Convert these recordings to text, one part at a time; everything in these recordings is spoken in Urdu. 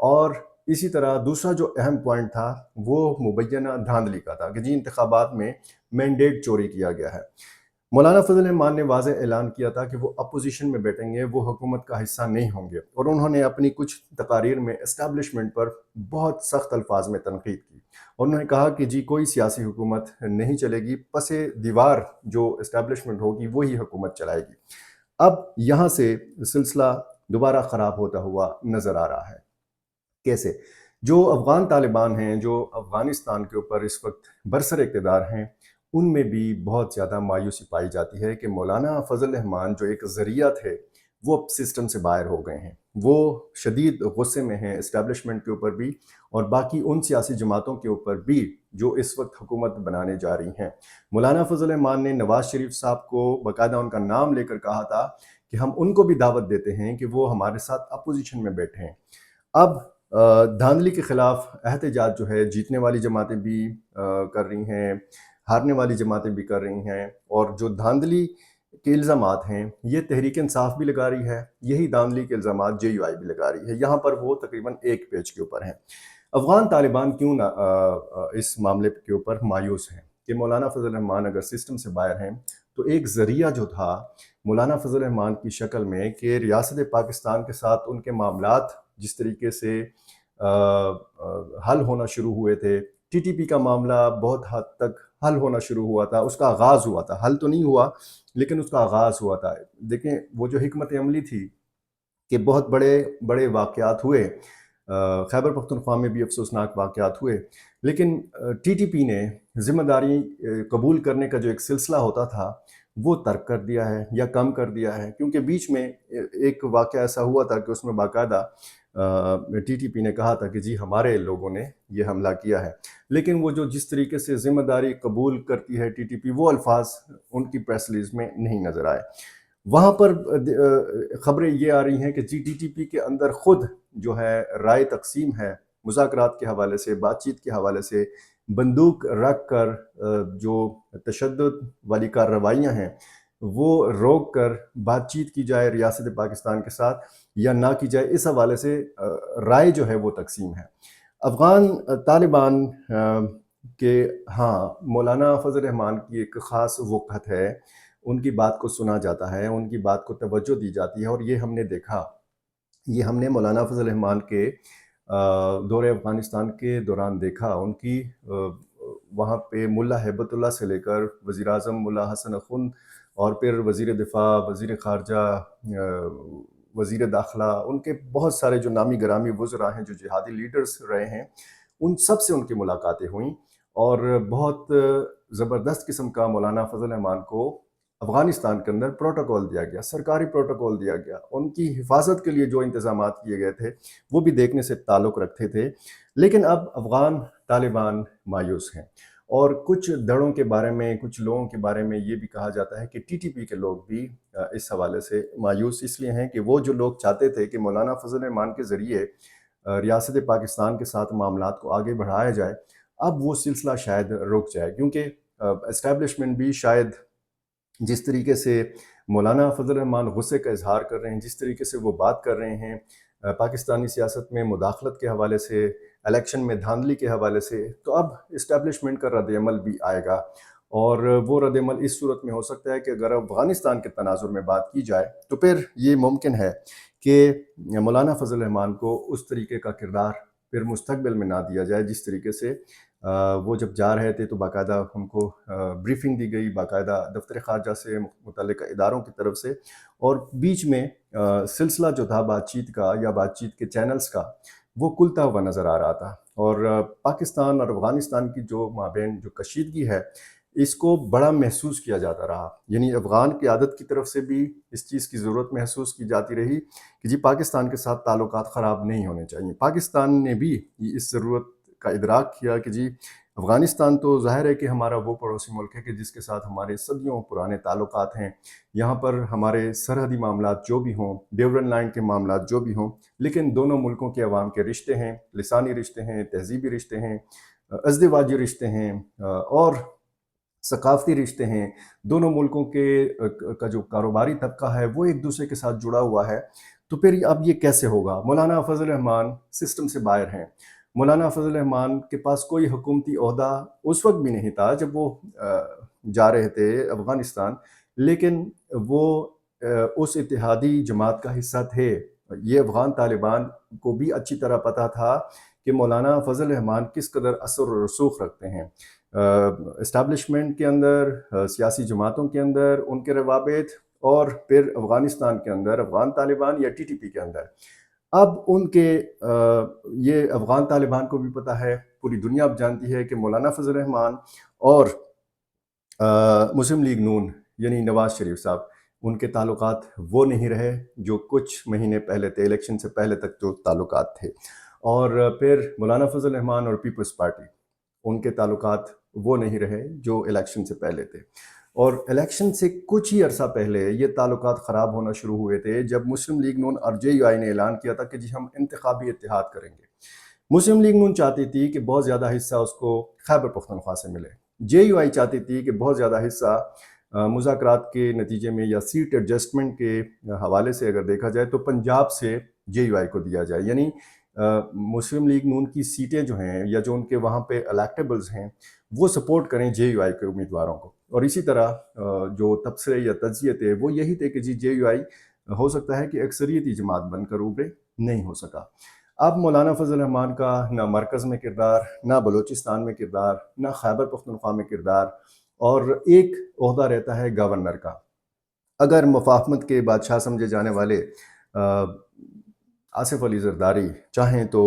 اور اسی طرح دوسرا جو اہم پوائنٹ تھا وہ مبینہ دھاندلی کا تھا کہ جی انتخابات میں مینڈیٹ چوری کیا گیا ہے۔ مولانا فضل الرحمان نے واضح اعلان کیا تھا کہ وہ اپوزیشن میں بیٹھیں گے، وہ حکومت کا حصہ نہیں ہوں گے، اور انہوں نے اپنی کچھ تقاریر میں اسٹیبلشمنٹ پر بہت سخت الفاظ میں تنقید کی۔ انہوں نے کہا کہ جی کوئی سیاسی حکومت نہیں چلے گی، پس دیوار جو اسٹیبلشمنٹ ہوگی وہی حکومت چلائے گی۔ اب یہاں سے سلسلہ دوبارہ خراب ہوتا ہوا نظر آ رہا ہے۔ کیسے؟ جو افغان طالبان ہیں، جو افغانستان کے اوپر اس وقت برسر اقتدار ہیں، ان میں بھی بہت زیادہ مایوسی پائی جاتی ہے کہ مولانا فضل الرحمان جو ایک ذریعہ تھے وہ اب سسٹم سے باہر ہو گئے ہیں۔ وہ شدید غصے میں ہیں اسٹیبلشمنٹ کے اوپر بھی اور باقی ان سیاسی جماعتوں کے اوپر بھی جو اس وقت حکومت بنانے جا رہی ہیں۔ مولانا فضل الرحمان نے نواز شریف صاحب کو باقاعدہ ان کا نام لے کر کہا تھا کہ ہم ان کو بھی دعوت دیتے ہیں کہ وہ ہمارے ساتھ اپوزیشن میں بیٹھیں۔ اب دھاندلی کے خلاف احتجاج جو ہے جیتنے والی جماعتیں بھی کر رہی ہیں، ہارنے والی جماعتیں بھی کر رہی ہیں، اور جو دھاندلی کے الزامات ہیں یہ تحریک انصاف بھی لگا رہی ہے، یہی دھاندلی کے الزامات جے یو آئی بھی لگا رہی ہے۔ یہاں پر وہ تقریباً ایک پیج کے اوپر ہیں۔ افغان طالبان کیوں نہ اس معاملے کے اوپر مایوس ہیں کہ مولانا فضل الرحمان اگر سسٹم سے باہر ہیں تو ایک ذریعہ جو تھا مولانا فضل الرحمان کی شکل میں کہ ریاست پاکستان کے ساتھ ان کے معاملات جس طریقے سے حل ہونا شروع ہوئے تھے، ٹی ٹی پی کا معاملہ بہت حد تک حل ہونا شروع ہوا تھا، اس کا آغاز ہوا تھا، حل تو نہیں ہوا لیکن اس کا آغاز ہوا تھا۔ دیکھیں وہ جو حکمت عملی تھی کہ بہت بڑے بڑے واقعات ہوئے، خیبر پختونخوا میں بھی افسوسناک واقعات ہوئے، لیکن ٹی ٹی پی نے ذمہ داری قبول کرنے کا جو ایک سلسلہ ہوتا تھا وہ ترک کر دیا ہے یا کم کر دیا ہے، کیونکہ بیچ میں ایک واقعہ ایسا ہوا تھا کہ اس میں باقاعدہ ٹی ٹی پی نے کہا تھا کہ جی ہمارے لوگوں نے یہ حملہ کیا ہے، لیکن وہ جو جس طریقے سے ذمہ داری قبول کرتی ہے ٹی ٹی پی، وہ الفاظ ان کی پریس ریلیز میں نہیں نظر آئے۔ وہاں پر خبریں یہ آ رہی ہیں کہ جی ٹی ٹی پی کے اندر خود جو ہے رائے تقسیم ہے، مذاکرات کے حوالے سے، بات چیت کے حوالے سے، بندوق رکھ کر جو تشدد والی کارروائیاں ہیں وہ روک کر بات چیت کی جائے ریاست پاکستان کے ساتھ یا نہ کی جائے، اس حوالے سے رائے جو ہے وہ تقسیم ہے۔ افغان طالبان کے ہاں مولانا فضل الرحمان کی ایک خاص وقت ہے، ان کی بات کو سنا جاتا ہے، ان کی بات کو توجہ دی جاتی ہے، اور یہ ہم نے دیکھا، یہ ہم نے مولانا فضل الرحمان کے دور افغانستان کے دوران دیکھا۔ ان کی وہاں پہ ملا ہیبت اللہ سے لے کر وزیر اعظم ملا حسن اخند اور پھر وزیر دفاع، وزیر خارجہ، وزیر داخلہ، ان کے بہت سارے جو نامی گرامی وزراء ہیں جو جہادی لیڈرز رہے ہیں، ان سب سے ان کی ملاقاتیں ہوئیں، اور بہت زبردست قسم کا مولانا فضل الرحمان کو افغانستان کے اندر پروٹوکول دیا گیا، سرکاری پروٹوکول دیا گیا۔ ان کی حفاظت کے لیے جو انتظامات کیے گئے تھے وہ بھی دیکھنے سے تعلق رکھتے تھے۔ لیکن اب افغان طالبان مایوس ہیں، اور کچھ دڑوں کے بارے میں، کچھ لوگوں کے بارے میں یہ بھی کہا جاتا ہے کہ ٹی ٹی پی کے لوگ بھی اس حوالے سے مایوس اس لیے ہیں کہ وہ جو لوگ چاہتے تھے کہ مولانا فضل الرحمان کے ذریعے ریاست پاکستان کے ساتھ معاملات کو آگے بڑھایا جائے، اب وہ سلسلہ شاید رک جائے، کیونکہ اسٹیبلشمنٹ بھی شاید جس طریقے سے مولانا فضل الرحمان غصے کا اظہار کر رہے ہیں، جس طریقے سے وہ بات کر رہے ہیں پاکستانی سیاست میں مداخلت کے حوالے سے، الیکشن میں دھاندلی کے حوالے سے، تو اب اسٹیبلشمنٹ کا رد عمل بھی آئے گا، اور وہ رد عمل اس صورت میں ہو سکتا ہے کہ اگر افغانستان کے تناظر میں بات کی جائے تو پھر یہ ممکن ہے کہ مولانا فضل الرحمان کو اس طریقے کا کردار پھر مستقبل میں نہ دیا جائے جس طریقے سے وہ جب جا رہے تھے تو باقاعدہ ان کو بریفنگ دی گئی، باقاعدہ دفتر خارجہ سے، متعلقہ اداروں کی طرف سے، اور بیچ میں سلسلہ جو تھا بات چیت کا یا بات چیت کے چینلز کا وہ کھلتا ہوا نظر آ رہا تھا، اور پاکستان اور افغانستان کی جو مابین جو کشیدگی ہے اس کو بڑا محسوس کیا جاتا رہا، یعنی افغان قیادت کی طرف سے بھی اس چیز کی ضرورت محسوس کی جاتی رہی کہ جی پاکستان کے ساتھ تعلقات خراب نہیں ہونے چاہیے۔ پاکستان نے بھی اس ضرورت کا ادراک کیا کہ جی افغانستان تو ظاہر ہے کہ ہمارا وہ پڑوسی ملک ہے کہ جس کے ساتھ ہمارے صدیوں پرانے تعلقات ہیں، یہاں پر ہمارے سرحدی معاملات جو بھی ہوں، ڈیورن لائن کے معاملات جو بھی ہوں، لیکن دونوں ملکوں کے عوام کے رشتے ہیں، لسانی رشتے ہیں، تہذیبی رشتے ہیں، ازدواجی رشتے ہیں، اور ثقافتی رشتے ہیں، دونوں ملکوں کے کا جو کاروباری طبقہ ہے وہ ایک دوسرے کے ساتھ جڑا ہوا ہے۔ تو پھر اب یہ کیسے ہوگا؟ مولانا فضل الرحمان سسٹم سے باہر ہیں. مولانا فضل الرحمان کے پاس کوئی حکومتی عہدہ اس وقت بھی نہیں تھا جب وہ جا رہے تھے افغانستان، لیکن وہ اس اتحادی جماعت کا حصہ تھے. یہ افغان طالبان کو بھی اچھی طرح پتہ تھا کہ مولانا فضل الرحمان کس قدر اثر و رسوخ رکھتے ہیں اسٹیبلشمنٹ کے اندر، سیاسی جماعتوں کے اندر، ان کے روابط، اور پھر افغانستان کے اندر افغان طالبان یا TTP کے اندر. اب ان کے یہ افغان طالبان کو بھی پتہ ہے، پوری دنیا اب جانتی ہے کہ مولانا فضل الرحمان اور مسلم لیگ نون یعنی نواز شریف صاحب، ان کے تعلقات وہ نہیں رہے جو کچھ مہینے پہلے تھے، الیکشن سے پہلے تک جو تعلقات تھے. اور پھر مولانا فضل الرحمان اور پیپلز پارٹی، ان کے تعلقات وہ نہیں رہے جو الیکشن سے پہلے تھے. اور الیکشن سے کچھ ہی عرصہ پہلے یہ تعلقات خراب ہونا شروع ہوئے تھے جب مسلم لیگ نون اور JUI نے اعلان کیا تھا کہ جی ہم انتخابی اتحاد کریں گے. مسلم لیگ نون چاہتی تھی کہ بہت زیادہ حصہ اس کو خیبر پختونخوا سے ملے. JUI چاہتی تھی کہ بہت زیادہ حصہ مذاکرات کے نتیجے میں یا سیٹ ایڈجسٹمنٹ کے حوالے سے اگر دیکھا جائے تو پنجاب سے JUI کو دیا جائے. یعنی مسلم لیگ نون کی سیٹیں جو ہیں یا جو ان کے وہاں پہ الیکٹیبلز ہیں وہ سپورٹ کریں JUI کے امیدواروں کو. اور اسی طرح جو تبصرے یا تجزیے تھے وہ یہی تھے کہ جی JUI ہو سکتا ہے کہ اکثریتی جماعت بن کر ابھرے، نہیں ہو سکا. اب مولانا فضل الرحمان کا نہ مرکز میں کردار، نہ بلوچستان میں کردار، نہ خیبر پختونخوا میں کردار، اور ایک عہدہ رہتا ہے گورنر کا. اگر مفاہمت کے بادشاہ سمجھے جانے والے آصف علی زرداری چاہیں تو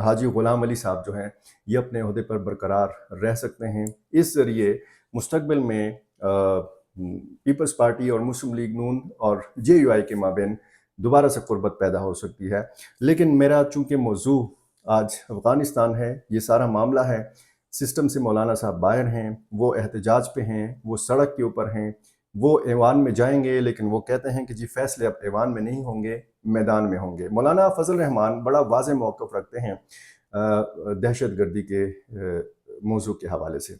حاجی غلام علی صاحب جو ہیں یہ اپنے عہدے پر برقرار رہ سکتے ہیں. اس ذریعے مستقبل میں پیپلز پارٹی اور مسلم لیگ نون اور JUI کے مابین دوبارہ سے قربت پیدا ہو سکتی ہے. لیکن میرا چونکہ موضوع آج افغانستان ہے، یہ سارا معاملہ ہے، سسٹم سے مولانا صاحب باہر ہیں، وہ احتجاج پہ ہیں، وہ سڑک کے اوپر ہیں، وہ ایوان میں جائیں گے، لیکن وہ کہتے ہیں کہ جی فیصلے اب ایوان میں نہیں ہوں گے، میدان میں ہوں گے. مولانا فضل الرحمان بڑا واضح موقف رکھتے ہیں دہشت گردی کے موضوع کے حوالے سے.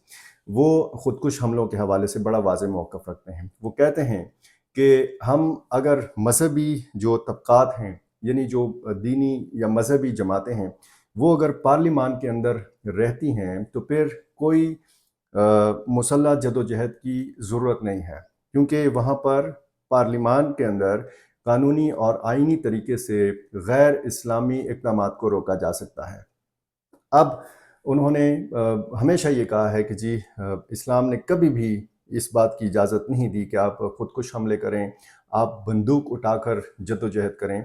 وہ خودکش حملوں کے حوالے سے بڑا واضح موقف رکھتے ہیں. وہ کہتے ہیں کہ ہم اگر مذہبی جو طبقات ہیں، یعنی جو دینی یا مذہبی جماعتیں ہیں، وہ اگر پارلیمان کے اندر رہتی ہیں تو پھر کوئی مسلح جدوجہد کی ضرورت نہیں ہے، کیونکہ وہاں پر پارلیمان کے اندر قانونی اور آئینی طریقے سے غیر اسلامی اقدامات کو روکا جا سکتا ہے. اب انہوں نے ہمیشہ یہ کہا ہے کہ جی اسلام نے کبھی بھی اس بات کی اجازت نہیں دی کہ آپ خودکش حملے کریں، آپ بندوق اٹھا کر جدوجہد کریں.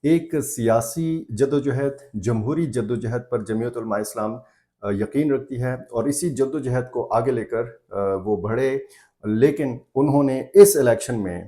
ایک سیاسی جدوجہد، جمہوری جدوجہد پر جمعیت علماء اسلام یقین رکھتی ہے اور اسی جدوجہد کو آگے لے کر وہ بڑھے. لیکن انہوں نے اس الیکشن میں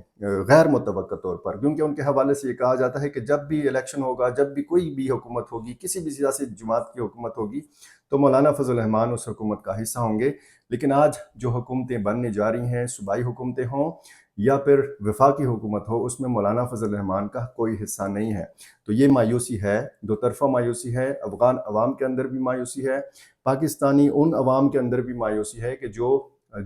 غیر متوقع طور پر، کیونکہ ان کے حوالے سے یہ کہا جاتا ہے کہ جب بھی الیکشن ہوگا، جب بھی کوئی بھی حکومت ہوگی، کسی بھی سیاسی جماعت کی حکومت ہوگی، تو مولانا فضل الرحمان اس حکومت کا حصہ ہوں گے. لیکن آج جو حکومتیں بننے جا رہی ہیں، صوبائی حکومتیں ہوں یا پھر وفاقی حکومت ہو، اس میں مولانا فضل الرحمان کا کوئی حصہ نہیں ہے. تو یہ مایوسی ہے، دو طرفہ مایوسی ہے. افغان عوام کے اندر بھی مایوسی ہے، پاکستانی ان عوام کے اندر بھی مایوسی ہے کہ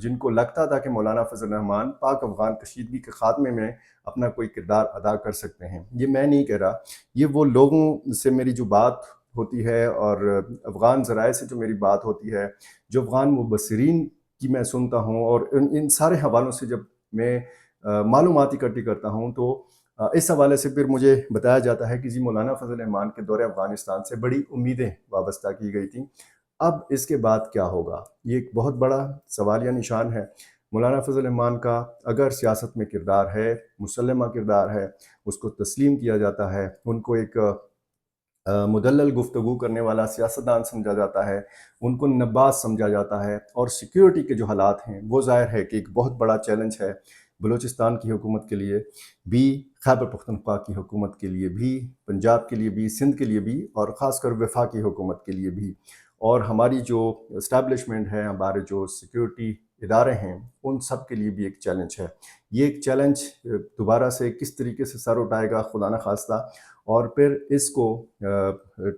جن کو لگتا تھا کہ مولانا فضل الرحمان پاک افغان کشیدگی کے خاتمے میں اپنا کوئی کردار ادا کر سکتے ہیں. یہ میں نہیں کہہ رہا، یہ وہ لوگوں سے میری جو بات ہوتی ہے اور افغان ذرائع سے جو میری بات ہوتی ہے، جو افغان مبصرین کی میں سنتا ہوں، اور ان سارے حوالوں سے جب میں معلومات اکٹھی کرتا ہوں تو اس حوالے سے پھر مجھے بتایا جاتا ہے کہ جی مولانا فضل الرحمان کے دورے افغانستان سے بڑی امیدیں وابستہ کی گئی تھیں. اب اس کے بعد کیا ہوگا؟ یہ ایک بہت بڑا سوالیہ نشان ہے. مولانا فضل الرحمان کا اگر سیاست میں کردار ہے، مسلمہ کردار ہے، اس کو تسلیم کیا جاتا ہے، ان کو ایک مدلل گفتگو کرنے والا سیاستدان سمجھا جاتا ہے، ان کو نباز سمجھا جاتا ہے، اور سیکیورٹی کے جو حالات ہیں وہ ظاہر ہے کہ ایک بہت بڑا چیلنج ہے بلوچستان کی حکومت کے لیے بھی، خیبر پختونخوا کی حکومت کے لیے بھی، پنجاب کے لیے بھی، سندھ کے لیے بھی، اور خاص کر وفاقی حکومت کے لیے بھی. اور ہماری جو اسٹیبلشمنٹ ہے، ہمارے جو سیکیورٹی ادارے ہیں، ان سب کے لیے بھی ایک چیلنج ہے. یہ ایک چیلنج دوبارہ سے کس طریقے سے سر اٹھائے گا خدا نخواستہ، اور پھر اس کو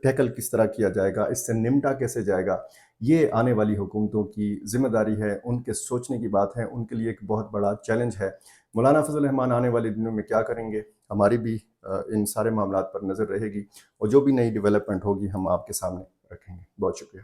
ٹیکل کس طرح کیا جائے گا، اس سے نمٹا کیسے جائے گا، یہ آنے والی حکومتوں کی ذمہ داری ہے، ان کے سوچنے کی بات ہے، ان کے لیے ایک بہت بڑا چیلنج ہے. مولانا فضل الرحمان آنے والے دنوں میں کیا کریں گے، ہماری بھی ان سارے معاملات پر نظر رہے گی، اور جو بھی نئی ڈیولپمنٹ ہوگی ہم آپ کے سامنے رکھیں گے۔ بہت شکریہ۔